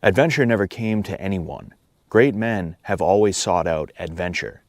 Adventure never came to anyone. Great men have always sought out adventure.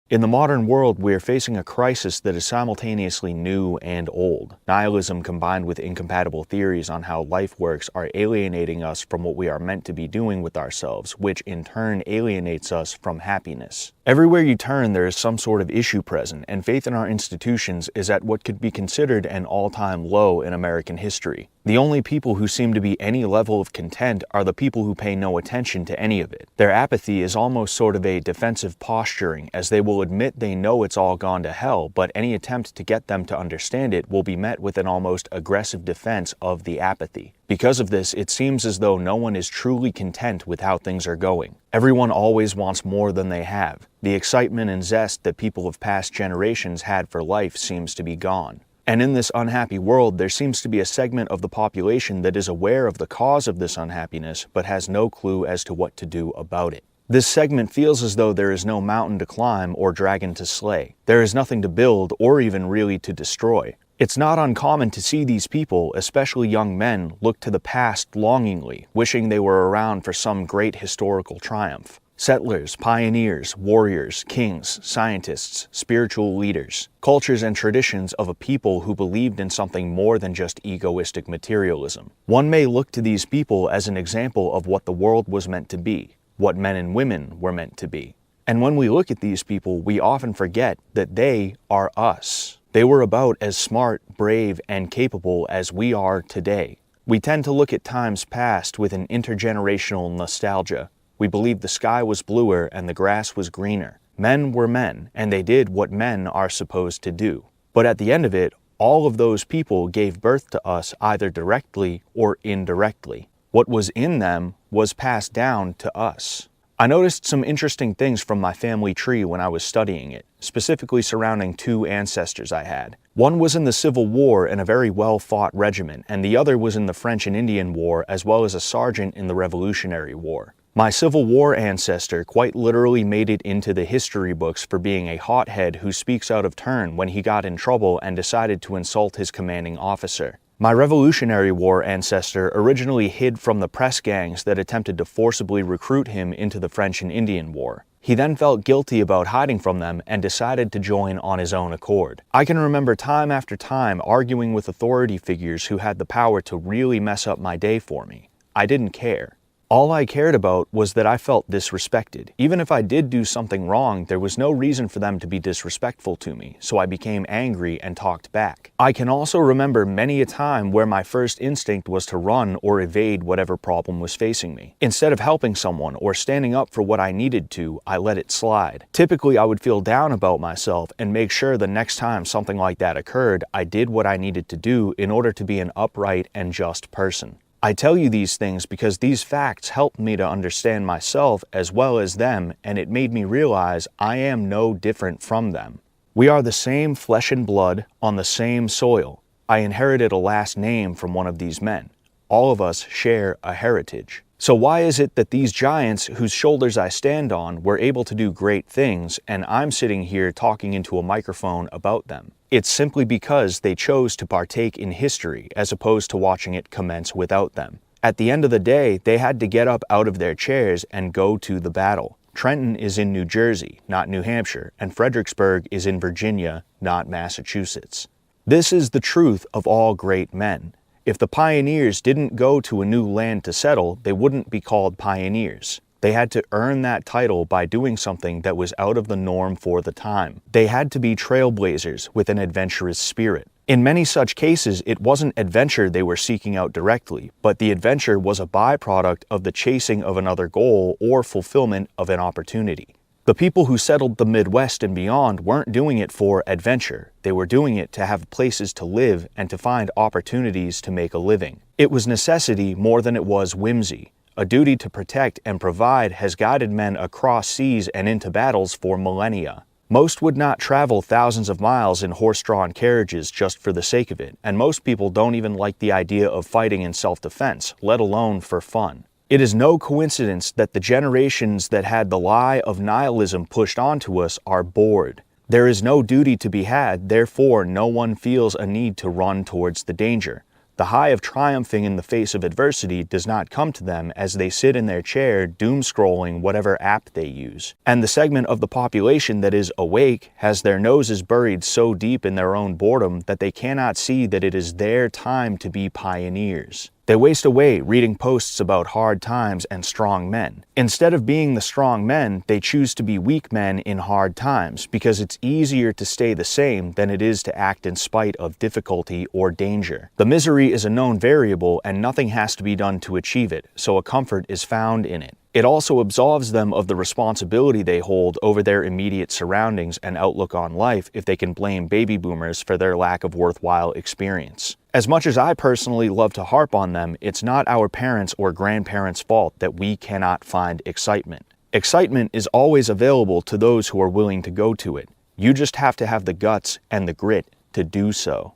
In the modern world, we are facing a crisis that is simultaneously new and old. Nihilism combined with incompatible theories on how life works are alienating us from what we are meant to be doing with ourselves, which in turn alienates us from happiness. Everywhere you turn, there is some sort of issue present, and faith in our institutions is at what could be considered an all-time low in American history. The only people who seem to be any level of content are the people who pay no attention to any of it. Their apathy is almost sort of a defensive posturing, as they will admit they know it's all gone to hell, but any attempt to get them to understand it will be met with an almost aggressive defense of the apathy. Because of this, it seems as though no one is truly content with how things are going. Everyone always wants more than they have. The excitement and zest that people of past generations had for life seems to be gone. And in this unhappy world, there seems to be a segment of the population that is aware of the cause of this unhappiness, but has no clue as to what to do about it. This segment feels as though there is no mountain to climb or dragon to slay. There is nothing to build or even really to destroy. It's not uncommon to see these people, especially young men, look to the past longingly, wishing they were around for some great historical triumph. Settlers, pioneers, warriors, kings, scientists, spiritual leaders, cultures and traditions of a people who believed in something more than just egoistic materialism. One may look to these people as an example of what the world was meant to be, what men and women were meant to be. And when we look at these people, we often forget that they are us. They were about as smart, brave, and capable as we are today. We tend to look at times past with an intergenerational nostalgia. We believe the sky was bluer and the grass was greener. Men were men, and they did what men are supposed to do. But at the end of it, all of those people gave birth to us either directly or indirectly. What was in them was passed down to us. I noticed some interesting things from my family tree when I was studying it, specifically surrounding two ancestors I had. One was in the Civil War in a very well-fought regiment, and the other was in the French and Indian War as well as a sergeant in the Revolutionary War. My Civil War ancestor quite literally made it into the history books for being a hothead who speaks out of turn when he got in trouble and decided to insult his commanding officer. My Revolutionary War ancestor originally hid from the press gangs that attempted to forcibly recruit him into the French and Indian War. He then felt guilty about hiding from them and decided to join on his own accord. I can remember time after time arguing with authority figures who had the power to really mess up my day for me. I didn't care. All I cared about was that I felt disrespected. Even if I did do something wrong, there was no reason for them to be disrespectful to me, so I became angry and talked back. I can also remember many a time where my first instinct was to run or evade whatever problem was facing me. Instead of helping someone or standing up for what I needed to, I let it slide. Typically, I would feel down about myself and make sure the next time something like that occurred, I did what I needed to do in order to be an upright and just person. I tell you these things because these facts helped me to understand myself as well as them, and it made me realize I am no different from them. We are the same flesh and blood on the same soil. I inherited a last name from one of these men. All of us share a heritage. So why is it that these giants whose shoulders I stand on were able to do great things, and I'm sitting here talking into a microphone about them? It's simply because they chose to partake in history as opposed to watching it commence without them. At the end of the day, they had to get up out of their chairs and go to the battle. Trenton is in New Jersey, not New Hampshire, and Fredericksburg is in Virginia, not Massachusetts. This is the truth of all great men. If the pioneers didn't go to a new land to settle, they wouldn't be called pioneers. They had to earn that title by doing something that was out of the norm for the time. They had to be trailblazers with an adventurous spirit. In many such cases, it wasn't adventure they were seeking out directly, but the adventure was a byproduct of the chasing of another goal or fulfillment of an opportunity. The people who settled the Midwest and beyond weren't doing it for adventure. They were doing it to have places to live and to find opportunities to make a living. It was necessity more than it was whimsy. A duty to protect and provide has guided men across seas and into battles for millennia. Most would not travel thousands of miles in horse-drawn carriages just for the sake of it, and most people don't even like the idea of fighting in self-defense, let alone for fun. It is no coincidence that the generations that had the lie of nihilism pushed onto us are bored. There is no duty to be had, therefore no one feels a need to run towards the danger. The high of triumphing in the face of adversity does not come to them as they sit in their chair doom-scrolling whatever app they use. And the segment of the population that is awake has their noses buried so deep in their own boredom that they cannot see that it is their time to be pioneers. They waste away reading posts about hard times and strong men. Instead of being the strong men, they choose to be weak men in hard times because it's easier to stay the same than it is to act in spite of difficulty or danger. The misery is a known variable and nothing has to be done to achieve it, so a comfort is found in it. It also absolves them of the responsibility they hold over their immediate surroundings and outlook on life if they can blame baby boomers for their lack of worthwhile experience. As much as I personally love to harp on them, it's not our parents' or grandparents' fault that we cannot find excitement. Excitement is always available to those who are willing to go to it. You just have to have the guts and the grit to do so.